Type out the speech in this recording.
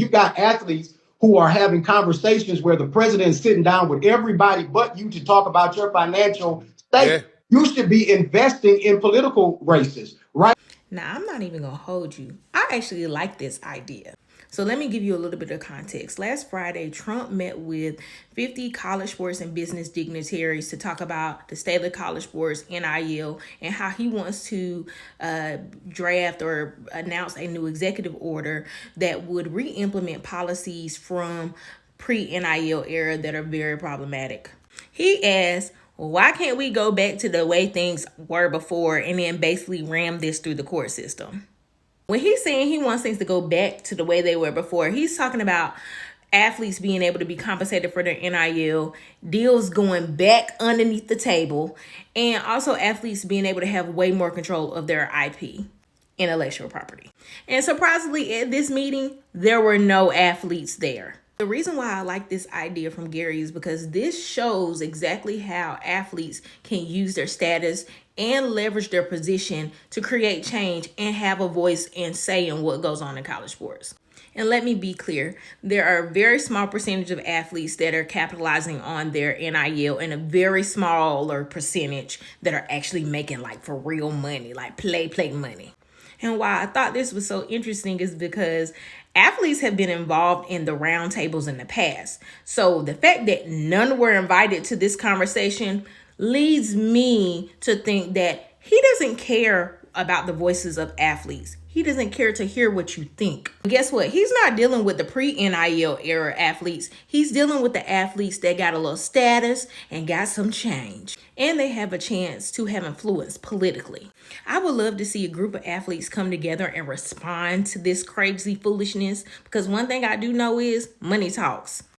You got athletes who are having conversations where the president is sitting down with everybody but you to talk about your financial state. Yeah. You should be investing in political races, right? Now, I'm not even going to hold you. I actually like this idea. So let me give you a little bit of context. Last Friday, Trump met with 50 college sports and business dignitaries to talk about the state of college sports, NIL, and how he wants to draft or announce a new executive order that would re-implement policies from pre-NIL era that are very problematic. He asked, well, why can't we go back to the way things were before and then basically ram this through the court system? When he's saying he wants things to go back to the way they were before, he's talking about athletes being able to be compensated for their NIL, deals going back underneath the table, and also athletes being able to have way more control of their IP, intellectual property. And surprisingly, at this meeting, there were no athletes there. The reason why I like this idea from Gary is because this shows exactly how athletes can use their status and leverage their position to create change and have a voice and say in what goes on in college sports. And let me be clear, there are a very small percentage of athletes that are capitalizing on their NIL and a very smaller percentage that are actually making like for real money, like play money. And why I thought this was so interesting is because athletes have been involved in the roundtables in the past. So the fact that none were invited to this conversation leads me to think that he doesn't care about the voices of athletes. He doesn't care to hear what you think. Guess what? He's not dealing with the pre-NIL era athletes. He's dealing with the athletes that got a little status and got some change. And they have a chance to have influence politically. I would love to see a group of athletes come together and respond to this crazy foolishness, because one thing I do know is money talks.